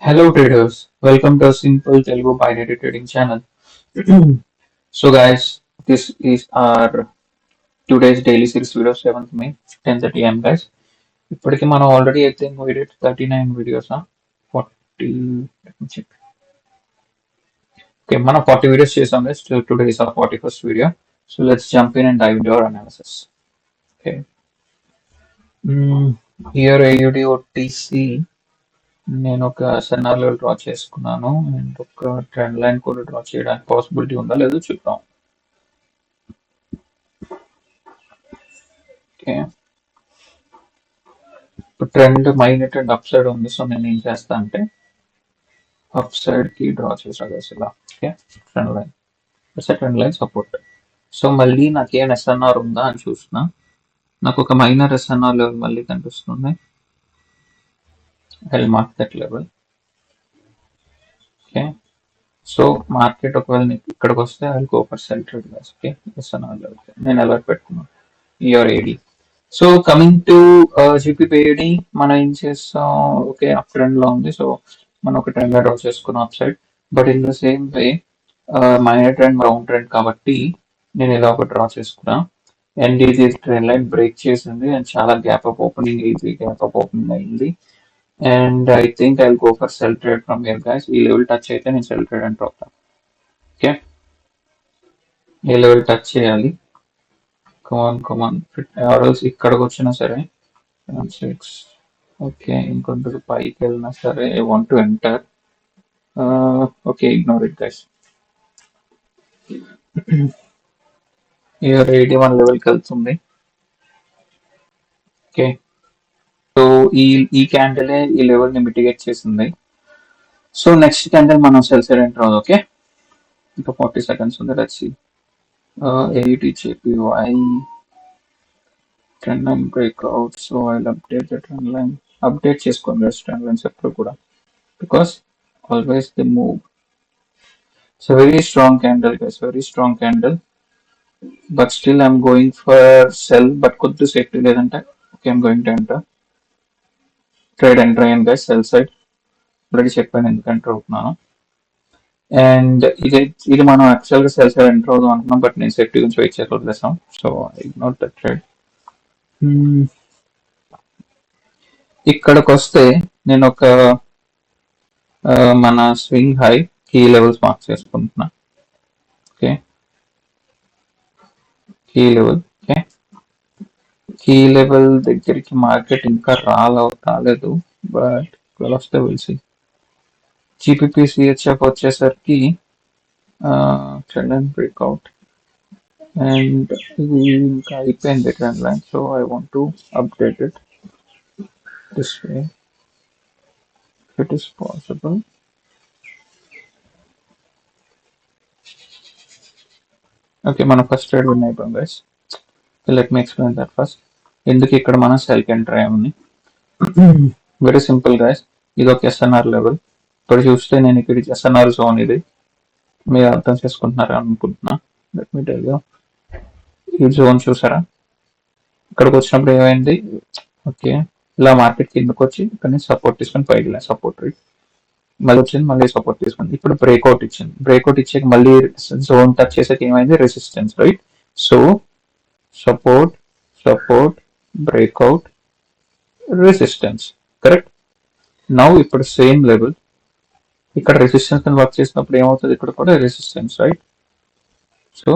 Hello traders, welcome to Simple Telugu Binary Trading channel. So guys, this is our today's daily series video 7th May 10:30 am guys. ఇప్పటికి మనం already I think we did 39 videos 40 let me check. Okay, మనం 40 videos చేసాం guys. So today is our 41st video. So let's jump in and dive into our analysis. Okay. Here AUD OTC నేను ఒక scenario draw చేసుకున్నాను and ఒక trend line కూడా draw చేయడానికి possibility ఉందా లేదో చూద్దాం. ఓకే, ఇప్పుడు ట్రెండ్ మైనట్ అండ్ అప్ సైడ్ ఉంది. సో నేను ఏం చేస్తా అంటే అప్ సైడ్ కి డ్రా చేసాను ఇలా. Okay, trend line support. So మళ్ళీ నాకేం ఎస్ఎన్ఆర్ ఉందా అని చూస్తున్నా. నాకు ఒక మైనర్ ఎస్ఎన్ఆర్ లెవెల్ మళ్ళీ కనిపిస్తుంది. I mark that level. Okay, so market ఒకవేళ నీకు ఇక్కడికి వస్తే I go for sell trade guys. Okay, SNR level నేను అలర్ట్ పెట్టుకున్నాను ER AD. So coming to GPPAD మనం ఏం చేస్తాం? ఓకే, అప్ ట్రెండ్ లో ఉంది. సో మనం ఒక ట్రెండ్ డ్రా చేసుకున్నాం upside. But in the same way minor trend round trend కాబట్టి నేను ఇలా ఒక డ్రా చేసుకున్నా. అండ్ ఇది ట్రెండ్ లైన్ బ్రేక్ చేసింది అండ్ చాలా గ్యాప్ అప్ ఓపెనింగ్ అయింది, గ్యాప్ అప్ ఓపెనింగ్ అయింది. And I think I go for sell trade from here guys. ఈ లెవెల్ టచ్ అయితే నేను సెల్ ట్రేడ్ అని డ్రాప్. ఓకే, ఈ లెవెల్ టచ్ చేయాలి. కమాన్ ఆర్ఎల్స్ ఇక్కడికి వచ్చినా సరే 6. ఓకే, ఇంకొంచెం పైకి వెళ్ళినా సరే I want to enter. Okay, ignore it guys. ఇయర్ 81 లెవెల్కి వెళ్తుంది. ఓకే, సో ఈ క్యాండిల్ ఈ లెవెల్ ని మిటిగేట్ చేసింది. సో నెక్స్ట్ క్యాండిల్ మనం సెల్ సైడ్ ఎంటర్ అవుతుంది. ఓకే, ఇంకా 40 seconds ఉంది. Let's see. 80 JPY trend line breakout. So I update the trend line. Update చేసుకోండి ట్రెండ్ లైన్స్ ఎప్పుడు కూడా, because always they move. It's a very strong candle guys, very strong candle. But still I'm going for sell, but కొద్ది safety లేదంటే okay I'm going to enter. Trade enter అయ్యాను guys, cell side already చెప్పాను ఎందుకు enter అవుతున్నాను. And ఇది మనం యాక్చువల్గా cell side enter అవుదాం అనుకున్నాం, బట్ నేను సేఫ్టీ గురించి వెయిట్ చేసి వదిలేసాం. So ignore that trade. ఇక్కడికి వస్తే నేను ఒక మన swing high key levels mark చేసుకుంటున్నా. Okay, key level. Okay, key level దగ్గరికి మార్కెట్ ఇంకా రాలేదు, బట్ వస్తే వెళ్సి జీపీపీ సిహెచ్ఎఫ్ వచ్చేసరికి ట్రెండ్ లైన్ బ్రేక్అవుట్ అండ్ ఇది ఇంకా అయిపోయింది trend line. So I want to update it this way it is possible. Okay, మనం ఫస్ట్ ట్రేడ్ విన్ అయిపోయాం guys. Let me explain that first. ఎందుకు ఇక్కడ మనం సెల్కి ఎంటర్ అయ్యామని. వెరీ సింపుల్ గైస్, ఇది ఒక ఎస్ఎన్ఆర్ లెవెల్. ఇప్పుడు చూస్తే నేను ఇక్కడ ఎస్ఎన్ఆర్ జోన్ ఇది మీరు అర్థం చేసుకుంటున్నారు అనుకుంటున్నా. లెట్ మీ టెల్ యూ, ఈ జోన్ చూసారా? ఇక్కడికి వచ్చినప్పుడు ఏమైంది? ఓకే, ఇలా మార్కెట్ కిందకు వచ్చి ఇక్కడ నుంచి సపోర్ట్ తీసుకొని పైకి వెళ్ళాను. సపోర్ట్ రైట్, మళ్ళీ వచ్చింది, మళ్ళీ సపోర్ట్ తీసుకుంది. ఇప్పుడు బ్రేక్అవుట్ ఇచ్చింది. బ్రేక్అవుట్ ఇచ్చాక మళ్ళీ జోన్ టచ్ చేసాక ఏమైంది? Resistance right. So support, support, breakout, resistance. Correct. Now ఇప్పుడు సేమ్ లెవెల్ ఇక్కడ రెసిస్టెన్స్ వర్క్ చేసినప్పుడు ఏమవుతుంది? ఇక్కడ కూడా రెసిస్టెన్స్ రైట్. సో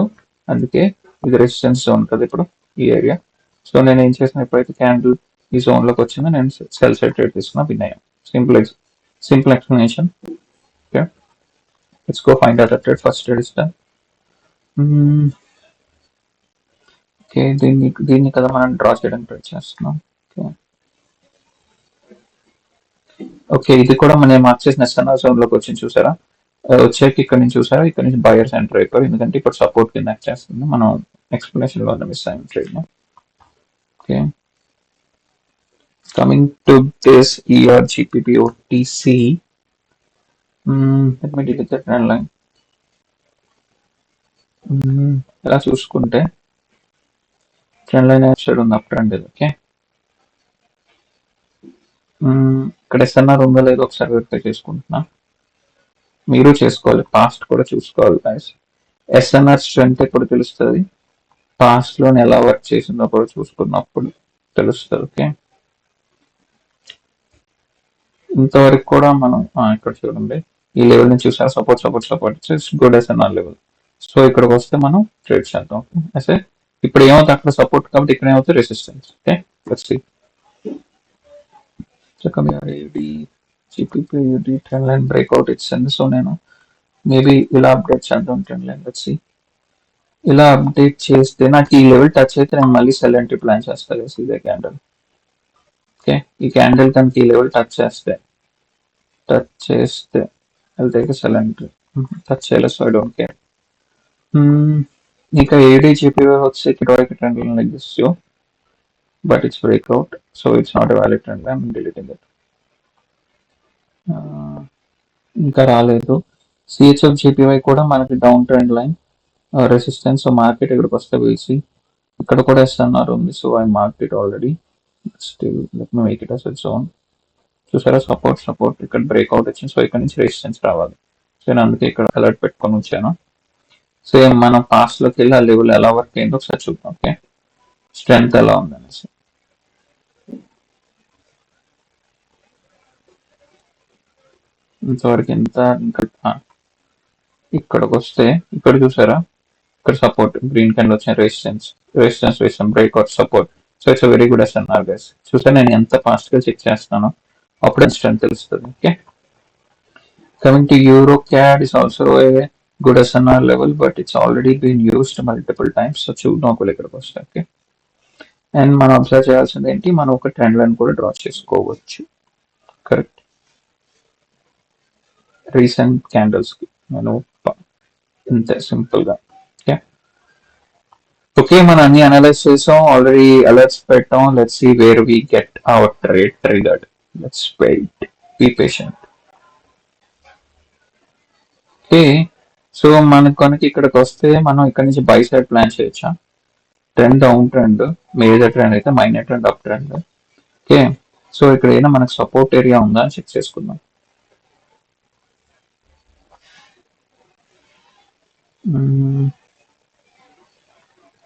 అందుకే ఇది రెసిస్టెన్స్ జోన్ ఉంటుంది ఇప్పుడు ఈ ఏరియా. సో నేను ఏం చేసిన, ఎప్పుడైతే క్యాండిల్ ఈ జోన్ లోకి వచ్చిందో నేను సెల్ సైడ్ ట్రేడ్ తీసుకున్నా, విన్ అయ్యాం. Simple explanation. Okay, let's go find out trade. First trade is done. Okay, దీన్ని కదా మనం డ్రా చేయడానికి ట్రై చేస్తున్నాం. ఓకే, ఇది కూడా మనం మార్క్ చేసిన ఎస్ఎన్ఆర్ జోన్ లోకి వచ్చింది చూసారా? వచ్చాక ఇక్కడ నుంచి చూసారా, ఇక్కడ నుంచి బయర్స్ ఎంటర్ అయిపోయారు, ఎందుకంటే ఇప్పుడు సపోర్ట్ కింద యాక్ట్ చేస్తుంది. మనం ఎక్స్ప్లెనేషన్ లో మిస్ అయ్యాం trade. Okay, coming to this ER GPP OTC. let me delete the trend line. ఇలా చూసుకుంటే ట్రెండ్ లైన్ సైడ్ ఉంది, అప్ ట్రెండ్ ఇది. ఓకే, ఇక్కడ ఎస్ఎన్ఆర్ ఉందో లేదో ఒకసారి వెరిఫై చేసుకుంటున్నా. మీరు చేసుకోవాలి, పాస్ట్ కూడా చూసుకోవాలి గైస్. ఎస్ఎన్ఆర్ స్ట్రెంత్ ఎప్పుడు తెలుస్తుంది, పాస్ట్ లోని ఎలా వర్క్ చేసిందో కూడా చూసుకున్నప్పుడు తెలుస్తుంది. ఓకే, ఇంతవరకు కూడా మనం ఇక్కడ చూడండి ఈ లెవెల్ ని చూసారు, support good SNR level. So ఇక్కడికి వస్తే మనం ట్రేడ్ చేద్దాం. అయితే ఇప్పుడు ఏమవుతుంది, అక్కడ సపోర్ట్ కాబట్టి ఇక్కడ ఏమవుతుంది resistance. Okay, let's see. GPP trend line breakout ఇచ్చింది. సో నేను మేబీ ఇలా అప్డేట్ చేద్దాం ట్రెండ్ లైన్. Let's see. ఇలా అప్డేట్ చేస్తే నాకు ఈ లెవెల్ టచ్ అయితే నేను మళ్ళీ సెల్ ఎంట్రీ ప్లాన్ చేస్తాను. ఇదే క్యాండిల్. ఓకే, ఈ క్యాండిల్ కనుక ఈ లెవెల్ టచ్ చేస్తే I'll take a sell entry. Touch చేయలేదు, సో ఐ డోంట్ కేర్. ఇంకా ఏడీజీపీవై వచ్చి ఇటువరకు trend line like this, but it's breakout, so it's not a valid trend line. I'm deleting it. ఇంకా రాలేదు. సిహెచ్ఎఫ్ జీపీవై కూడా మనకి down trend line resistance. Market ఇక్కడికి వస్తే వీల్సి ఇక్కడ కూడా ఎస్ఎన్ఆర్ ఉంది, so I mark it already. Still let me make it as it's own. చూసారా, సపోర్ట్ ఇక్కడ బ్రేక్అవుట్ వచ్చింది, సో ఇక్కడ నుంచి రెసిస్టెన్స్ రావాలి. సో నేను అందుకే ఇక్కడ అలర్ట్ పెట్టుకొని ఉంచాను. సేమ్ మనం పాస్ట్ లోకి వెళ్ళి ఆ లెవెల్ ఎలా వర్క్ అయిందో ఒకసారి చూద్దాం. ఓకే, స్ట్రెంత్ ఎలా ఉందనేసి. ఇంతవరకు ఎంత, ఇంకా ఇక్కడికి వస్తే ఇక్కడ చూసారా, ఇక్కడ సపోర్ట్ గ్రీన్ క్యాండిల్ వచ్చిన resistance breakout support. So it's very good SNR guys. చూసా నేను ఎంత ఫాస్ట్ గా చెక్ చేస్తానో అప్పుడే స్ట్రెంత్ తెలుస్తుంది. Okay, coming to euro CAD is also a good SNR level, but it's already been used multiple times. So చూద్దాం ఒకవేళ ఇక్కడికి వస్తే. ఓకే, అండ్ మనం అబ్జర్వ్ చేయాల్సింది ఏంటి, మనం ఒక ట్రెండ్ లైన్ కూడా డ్రా చేసుకోవచ్చు. కరెక్ట్, రీసెంట్ క్యాండిల్స్ కి నేను ఇంతే సింపుల్ గా. ఓకే, మనం అన్ని అనలైజ్ చేసాం, ఆల్రెడీ అలర్ట్స్ పెట్టాం. Let's see where we get our trade triggered. Let's wait, be patient. Okay, so మనకు కనుక ఇక్కడికి వస్తే మనం ఇక్కడ నుంచి బై సైడ్ ప్లాన్ చేయొచ్చా. Trend down trend, major trend అయితే minor trend up trend. Okay, so ఇక్కడ ఏదైనా మనకు సపోర్ట్ ఏరియా ఉందా అని చెక్ చేసుకుందాం.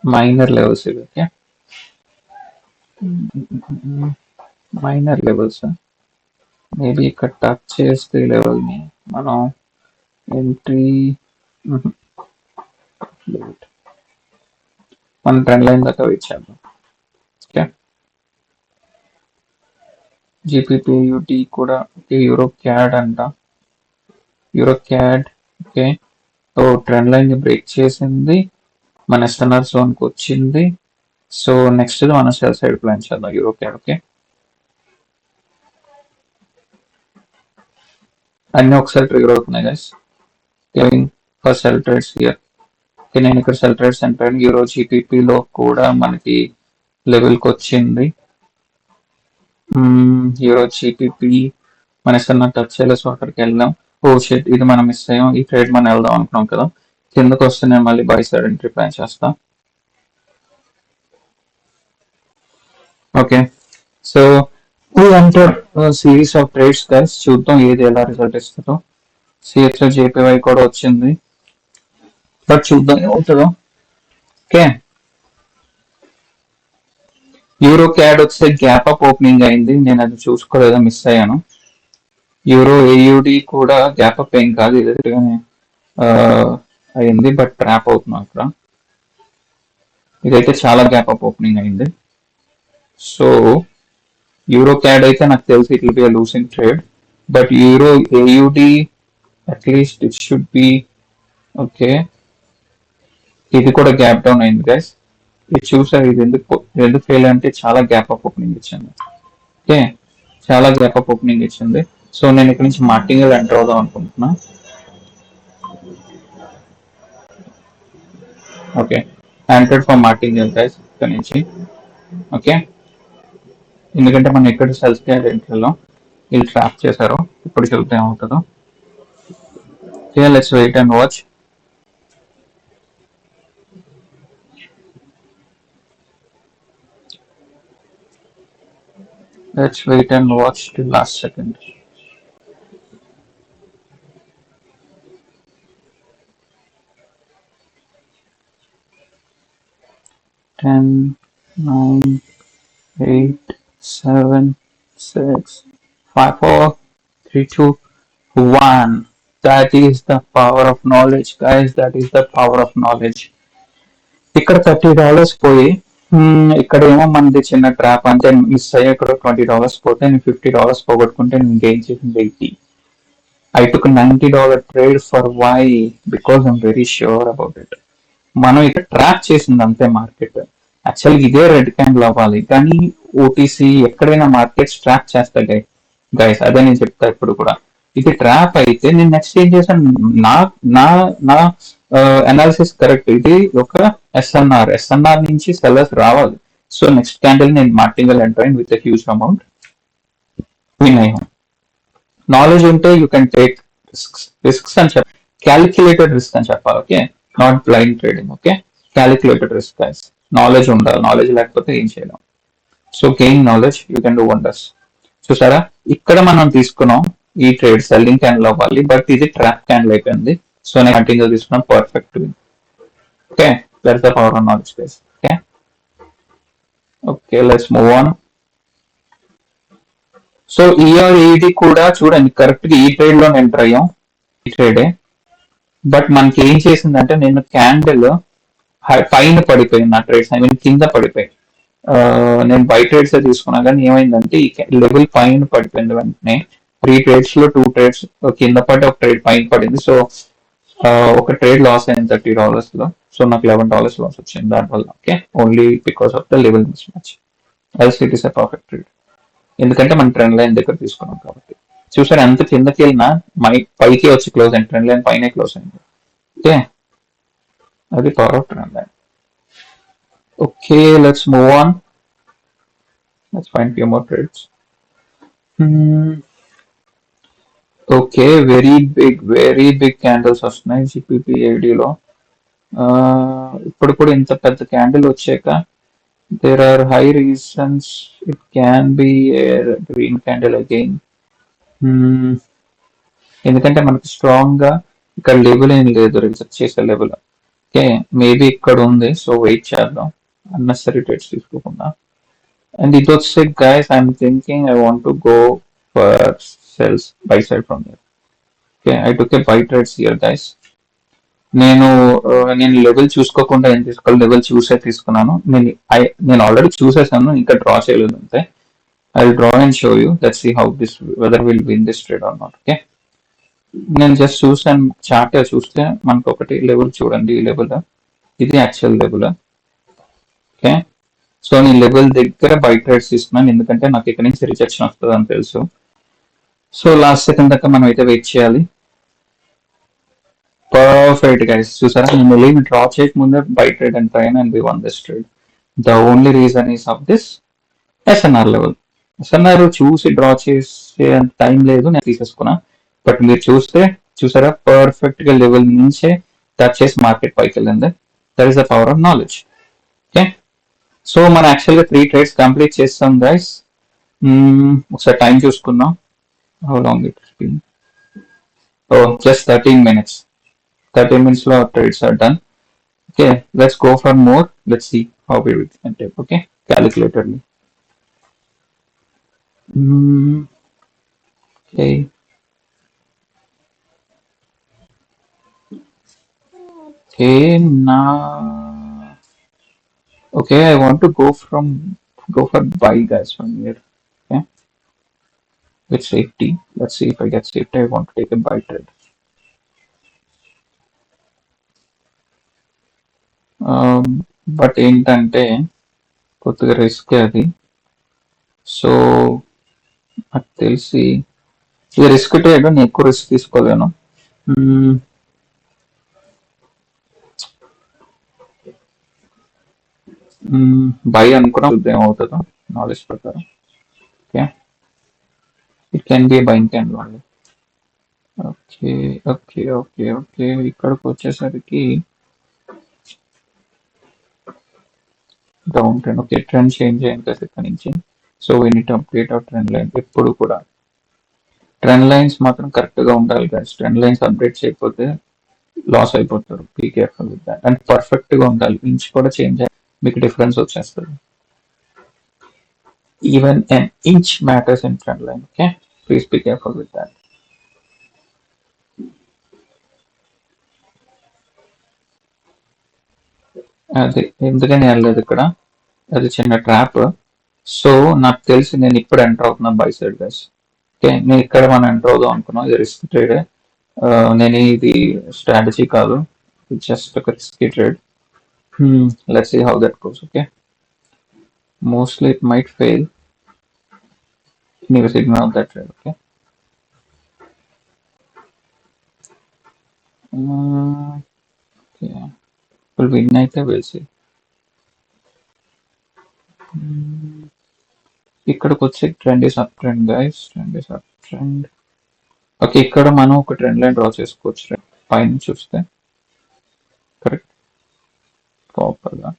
మైనర్ లెవెల్స్ ఇవి. ఓకే, మైనర్ లెవెల్స్ మేబీ ఇక్కడ టచ్ చేస్తే లెవెల్ ని మనం ఎంట్రీ మన ట్రెండ్ లైన్ దాకా వెయిట్ చేద్దాం. ఓకే, జీపీపీయూటీ కూడా యూరో క్యాడ్ అంట, euro CAD. Okay, so trend line ని బ్రేక్ చేసింది, మన ఎస్ఎన్ఆర్ జోన్ కి వచ్చింది. సో నెక్స్ట్ మనం సెల్ సైడ్ ప్లాన్ చేద్దాం యూరో క్యాడ్. ఓకే, అన్ని ఒకసారి ట్రిగర్ అవుతున్నాయి guys. For sell trades here. నేను ఇక్కడ సెల్ ట్రేడ్స్ అంటాను. యూరో జీపీపీలో కూడా మనకి లెవెల్కి వచ్చింది. యూరో జీపీపీ మన ఎస్ఎన్ఆర్ టచ్ చేయలేదు, సో అక్కడికి వెళ్దాం. ఓ షిట్, ఇది మనం మిస్ అయ్యాం. ఈ ట్రేడ్ మనం వెళ్దాం అనుకున్నాం కదా, కిందకు వస్తే నేను మళ్ళీ బై సైడ్ ఎంట్రీ ప్లాన్ చేస్తా. Okay, so we enter series of trades guys. చూద్దాం ఏది ఎలా రిజల్ట్ ఇస్తుందో. సిహెచ్ఎల్ జేపీవై కూడా వచ్చింది, బట్ చూద్దాం ఏమవుతుందో. ఓకే, యూరో క్యాడ్ వస్తే గ్యాప్ అప్ ఓపెనింగ్ అయింది, నేను అది చూసుకోలేదా, మిస్ అయ్యాను. యూరో ఏయుడి కూడా గ్యాప్ అప్ ఏం కాదు, ఇదిగానే అయింది, బట్ ట్రాప్ అవుతున్నాం అక్కడ. ఇదైతే చాలా గ్యాప్ అప్ ఓపెనింగ్ అయింది. సో యూరో క్యాడ్ అయితే నాకు తెలిసి it will be losing trade, but euro AUD at least it should be okay. ఇది కూడా గ్యాప్ డౌన్ అయింది గైస్. ఇది చూసారు, ఇది ఎందుకు ఫెయిల్ అంటే చాలా గ్యాప్ అప్ ఓపెనింగ్ ఇచ్చింది. ఓకే, చాలా గ్యాప్ అప్ ఓపెనింగ్ ఇచ్చింది. సో నేను ఇక్కడ నుంచి మార్టింగల్ ఎంటర్ అవుదాం అనుకుంటున్నా. ఓకే, ఎంటర్డ్ ఫర్ మార్టింగల్ గైస్ ఇక్కడ నుంచి. ఓకే, ఎందుకంటే మనం ఎక్కడ సెల్స్ ఎంట్రీలో వీళ్ళు ట్రాప్ చేశారు. ఇప్పుడు చూద్దాం ఏమవుతుందో. Okay, let's wait and watch. Let's wait and watch till last second. 10, 9, 8, 7, 6, 5, 4, 3, 2, 1. That is the power of knowledge, guys. That is the power of knowledge. ఇక్కడ $30 పోయి ఇక్కడ ఏమో మనది చిన్న ట్రాప్ అంటే మిస్ అయ్యి ఇక్కడ $20 పోతే నేను $50 పోగొట్టుకుంటే నేను గెయిన్ చేసింది 80. I took a $90 trade for why? Because I'm very sure about it. మనం ఇక్కడ ట్రాక్ చేసింది అంతే మార్కెట్. యాక్చువల్గా ఇదే రెడ్ క్యాండిల్ అవ్వాలి, కానీ ఓటీసీ ఎక్కడైనా మార్కెట్స్ ట్రాక్ చేస్తాయి గైస్. అదే నేను చెప్తా ఇప్పుడు కూడా. ఇది ట్రాప్ అయితే నేను నెక్స్ట్ ఏం చేశాను, నా నా నా అనాలిసిస్ కరెక్ట్. ఇది ఒక ఎస్ఎన్ఆర్ నుంచి సెల్లర్స్ రావాలి. సో నెక్స్ట్ క్యాండిల్ నేను martingale enter with huge amount win అయ్యాం. నాలెడ్జ్ ఉంటే యూ కెన్ టేక్ రిస్క్స్ అని చెప్పాలి, క్యాలిక్యులేటెడ్ రిస్క్ అని చెప్పాలి. Okay, not blind trading. Okay, calculated risk guys. Knowledge ఉండాలి, నాలెడ్జ్ లేకపోతే ఏం చేయలేం. So gain knowledge you can do wonders. చూసారా, ఇక్కడ మనం తీసుకున్నాం ఈ ట్రేడ్ సెల్లింగ్ క్యాండిల్ అవ్వాలి, బట్ ఇది ట్రాప్ క్యాండిల్ అయిపోయింది. సో నేను కంటిన్యూ తీసుకున్నాం perfect. Okay, that's the power of knowledge guys. Okay okay, let's move on. So ఇది కూడా చూడండి, కరెక్ట్ గా ఈ ట్రేడ్ లో ఎంటర్ అయ్యాం, ఈ ట్రేడే. బట్ మనకి ఏం చేసిందంటే, నేను క్యాండిల్ పైన పడిపోయింది నా ట్రేడ్స్, ఐ మీన్ కింద పడిపోయి. నేను బై ట్రేడ్స్ తీసుకున్నా, కానీ ఏమైందంటే ఈ లెవెల్ పైన పడిపోయింది. వెంటనే 3 ట్రేడ్స్ లో 2 ట్రేడ్స్ కింద పడి ఒక ట్రేడ్ పైన పడింది. సో ఒక ట్రేడ్ లాస్ అయింది $30 లో. సో నాకు $11 లాస్ వచ్చింది దానివల్ల. Okay, only because of the level miss match. Else it is a perfect trade, ఎందుకంటే మనం ట్రెండ్ లైన్ దగ్గర తీసుకున్నాం కాబట్టి. చూసారు ఎంత కిందకి వెళ్ళినా పైకి వచ్చి క్లోజ్ అయింది, ట్రెండ్ లైన్ పైన క్లోజ్ అయింది. ఓకే, అది power of trend line. Okay, let's move on. Let's find few more trades. Okay, very big candles వస్తున్నాయి GPPAD లో. ఇప్పుడు కూడా ఇంత పెద్ద క్యాండిల్ వచ్చాక there are high reasons it can be a green candle again. ఎందుకంటే మనకి స్ట్రాంగ్ గా ఇక్కడ లెవెల్ ఏం లేదు, రిజెక్ట్ చేసే లెవెల్. ఓకే, మేబీ ఇక్కడ ఉంది, సో వెయిట్ చేద్దాం అన్నెసరీ ట్రేడ్స్ తీసుకోకుండా. అండ్ ఇది వచ్చే guys, I'm thinking I want to go for cells by side from here. Okay, I took A by trades here guys. నేను లెవెల్ చూసుకోకుండా ఏం తీసుకోవాలి, లెవెల్ చూసే తీసుకున్నాను. నేను ఆల్రెడీ చూసేసాను, ఇంకా డ్రా చేయలేదు అంతే. I draw and show you, let's see how this whether will win this trade or not. Okay, నేను జస్ట్ చూసాను చార్ట్ చూస్తే మనకు ఒకటి లెవెల్ చూడండి, ఈ లెవెల్ ఇది యాక్చువల్ లెవెల్. ఓకే, సో నేను లెవెల్ దగ్గర బై ట్రేడ్స్ తీసుకున్నాను, ఎందుకంటే నాకు ఇక్కడ నుంచి రిజెక్షన్ వస్తుంది అని తెలుసు. సో లాస్ట్ సెకండ్ దాకా మనం అయితే వెయిట్ చేయాలి. పర్ఫెక్ట్ గైస్, చూసారా, నేను లీవ్ డ్రా చేయకముందే buy trade and train and we won this trade. The only reason is of this SNR level. SNR చూసి డ్రా చేసే అంత టైం లేదు, నేను తీసేసుకున్నా. బట్ మీరు చూసారా, పర్ఫెక్ట్ గా లెవెల్ నుంచే టచ్ చేసి మార్కెట్ పైకి వెళ్ళింది. That is the power of knowledge. Okay, so మనం యాక్చువల్ గా 3 ట్రేడ్స్ కంప్లీట్ చేస్తాం గైస్. ఒకసారి టైం చూసుకుందాం, how long it been. Just 13 minutes. 30 minutes లో trades are done. Okay, let's go for more. Let's see how we can take. Okay, calculatedly. Okay. Okay, now. Okay, I want to go for buy guys from here. Okay, with safety. Let's see if I get safety. I want to take a buy trade. But ఏంటంటే కొద్దిగా risk అది. So నాకు తెలిసి ఇది risk trade, నేను ఎక్కువ risk తీసుకోలేను. By అనుకున్నా ఏమవుతుందో నాలెడ్జ్ ప్రకారం. Okay, it can be buying candle only. Okay okay okay okay, ఇక్కడికి వచ్చేసరికి down trend. Okay, trend change అయింది కదా ఇక్కడ నుంచి. So we need to update our trend line. ఎప్పుడు కూడా ట్రెండ్ లైన్స్ మాత్రం కరెక్ట్ గా ఉండాలి గైస్. ట్రెండ్ లైన్స్ అప్డేట్ చేయకపోతే లాస్ అయిపోతారు. Be careful with that. And perfect గా ఉండాలి. ఇంచ్ కూడా చేంజ్ అయ్యి మీకు డిఫరెన్స్ వచ్చేస్తుంది. Even an inch matters in trend line. Okay, please be careful with that. అది ఎందుకని వెళ్ళలేదు ఇక్కడ, అది చిన్న ట్రాప్. సో నాకు తెలిసి నేను ఇప్పుడు ఎంటర్ అవుతున్నా బై సైడ్ గైస్. ఓకే, నేను ఇక్కడ మనం ఎంటర్ అవుదాం అనుకున్నాను. ఇది రిస్క్ ట్రేడ్. నేను ఇది స్ట్రాటజీ కాదు, జస్ట్ ఒక risky trade. Let's see how that goes. Okay, mostly it might fail. నీకు signal of that trade. Okay, ఇప్పుడు విన్ అయితే వేసి ఇక్కడికి వచ్చే trend is up trend guys. Trend is up trend. Okay, ఇక్కడ మనం ఒక ట్రెండ్ లైన్ డ్రా చేసుకోవచ్చు పైన చూస్తే. కరెక్ట్, ప్రాపర్గా.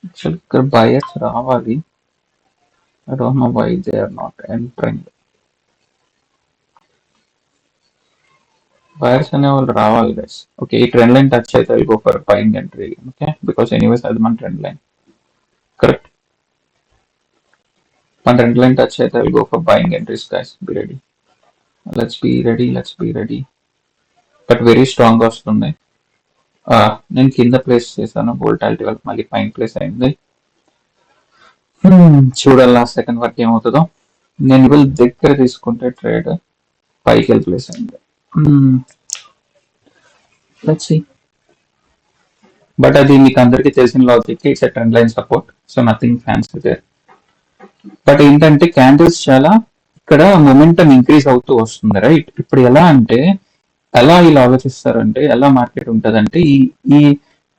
యాక్చువల్లీ ఇక్కడ బయర్స్ రావాలి. I don't know why they are not entering. Buyers అనే వాళ్ళు రావాలి గైస్. ఓకే, ఈ ట్రెండ్ లైన్ టచ్ అయితే I go for buying entry. Okay, because anyways అది మన ట్రెండ్ లైన్. కరెక్ట్, మన ట్రెండ్ లైన్ టచ్ అయితే I go for buying entries guys. Be ready. Let's be ready, let's be ready. But very strong వస్తుంది. నేను కింద place చేశాను volatility వరకు, మళ్ళీ పైన ప్లేస్ అయింది. చూడాలి లాస్ట్ సెకండ్ వరకు ఏమవుతుందో. నేను ఇవాళ దగ్గర తీసుకుంటే ట్రేడ్ పైకి వెళ్ళి ప్లేస్ అయింది. Let's see. బట్ అది మీకు అందరికీ తెలిసిన logic, it's trend line support, so nothing fancy there. But ఏంటంటే క్యాండిల్స్ చాలా ఇక్కడ మొమెంటం ఇంక్రీజ్ అవుతూ వస్తుంది రైట్. ఇప్పుడు ఎలా అంటే, ఎలా ఇలా ఆలోచిస్తారంటే, ఎలా మార్కెట్ ఉంటుందంటే, ఈ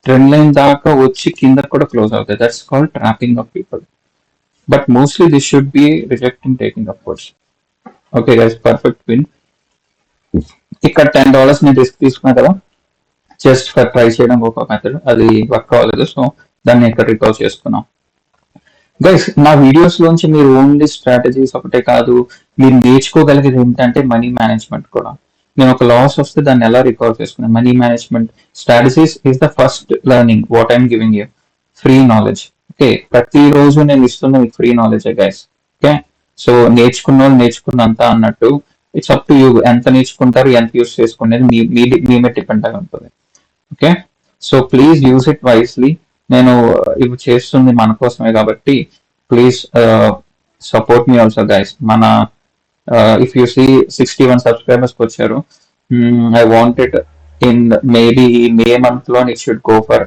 ట్రెండ్ లైన్ దాకా వచ్చి కింద కూడా క్లోజ్ అవుతాయి. That's called trapping of people. But mostly this should be rejecting taking up words. Okay guys, perfect win. ఇక్కడ $10 నేను రిస్క్ తీసుకున్నా కదా, జస్ట్ ఫర్ ట్రై చేయడం ఒక మెథడ్. అది వర్క్ అవ్వలేదు, సో దాన్ని ఇక్కడ రికవర్ చేసుకున్నాం. గైస్, నా వీడియోస్ లోంచి మీరు ఓన్లీ స్ట్రాటజీస్ ఒకటే కాదు, మీరు నేర్చుకోగలిగేది ఏంటంటే మనీ మేనేజ్మెంట్ కూడా. నేను ఒక లాస్ వస్తే దాన్ని ఎలా రికవర్ చేసుకున్నాను. Money management strategies is the first learning what I'm giving you. Free knowledge. Okay, ప్రతిరోజు నేను ఇస్తున్న మీకు free knowledge guys. Okay, so నేర్చుకున్న వాళ్ళు నేర్చుకున్నంత అన్నట్టు. ఇట్స్ అప్ టు యూ, ఎంత నేర్చుకుంటారు, ఎంత యూస్ చేసుకునేది మీ మీద డిపెండ్ అయి ఉంటుంది. Okay, so please use it wisely. నేను ఇవి చేస్తుంది మన కోసమే కాబట్టి please support me also guys. మన ఇఫ్ యూ సీ 61 సబ్స్క్రైబర్స్ వచ్చారు. I want it in maybe May month లో it should go for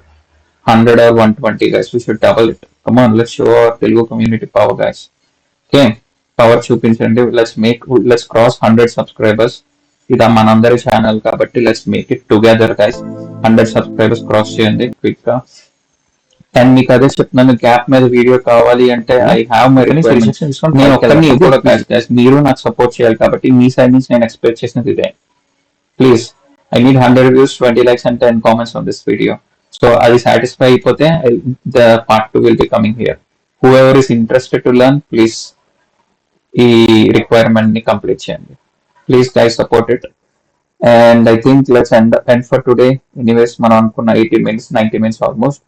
100 or 120 guys. We should double it. Come on, let's show our Telugu community power guys. Okay, power చూపించండి. Let's cross 100 subscribers. ఇది మనందరి channel కాబట్టి let's make it together guys. 100 subscribers cross చేయండి quick గా. And మీకు అదే చెప్తున్నాను, gap మీద వీడియో కావాలి అంటే ఐ హ్యావ్ మై రిక్వైర్మెంట్స్. నేను ఒక్కరిని కూడా కాదు గైస్, మీరు నాకు సపోర్ట్ చేయాలి కాబట్టి మీ సైడ్ నుంచి నేను ఎక్స్పెక్ట్ చేసినది ఇదే. Please, I need 100 views, 20 likes and 10 comments on this video. So అది సాటిస్ఫై అయిపోతే the part 2 will be coming here. Whoever is interested to learn, please ఈ రిక్వైర్మెంట్ ని కంప్లీట్ చేయండి. Please guys support it. And I think let's end for today. Anyways మనం అనుకున్న 80 minutes, 90 minutes almost.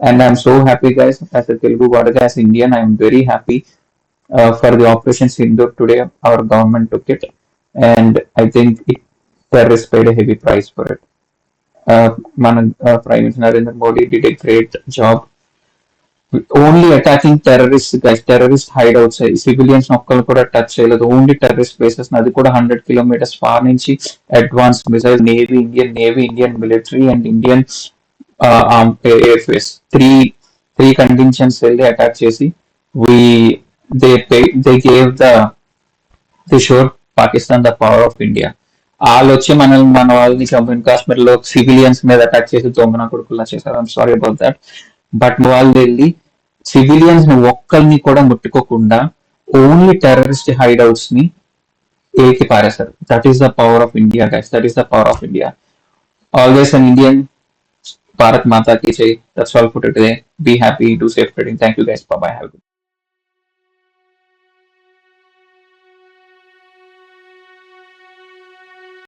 And I'm so happy guys, as a Telugu వాడు, as Indian, I'm very happy for the operation Sindoor today. Our government took it and I think terrorists paid a heavy price for it. మన Prime Minister Narendra Modi did a great job only attacking terrorists guys. Terrorist hideouts, civilians ఒక్కళ్ళు కూడా touch చేయలేదు. Only terrorist places. అది కూడా 100 kilometers far నుంచి advance missile, Indian navy, Indian military and Indian air force, three contingents వెళ్ళి attack చేసి they gave the shore Pakistan the power of India. వాళ్ళు వచ్చి మన వాళ్ళని జమ్మూ అండ్ కాశ్మీర్ లో సివిలియన్స్ మీద అటాక్ చేసి దొంగన కొడుకులా చేశారు. I'm sorry about that. But వాళ్ళు వెళ్ళి సివిలియన్స్ ని ఒక్కరిని కూడా ముట్టుకోకుండా ఓన్లీ టెర్రరిస్ట్ హైడౌట్స్ ని ఏకి పారేశారు. That is the power of India guys. That is the power of India. Always an Indian Bharat Mata ki jai. That's all for today. Be happy, do safe trading. Thank you guys. Bye bye. Have a good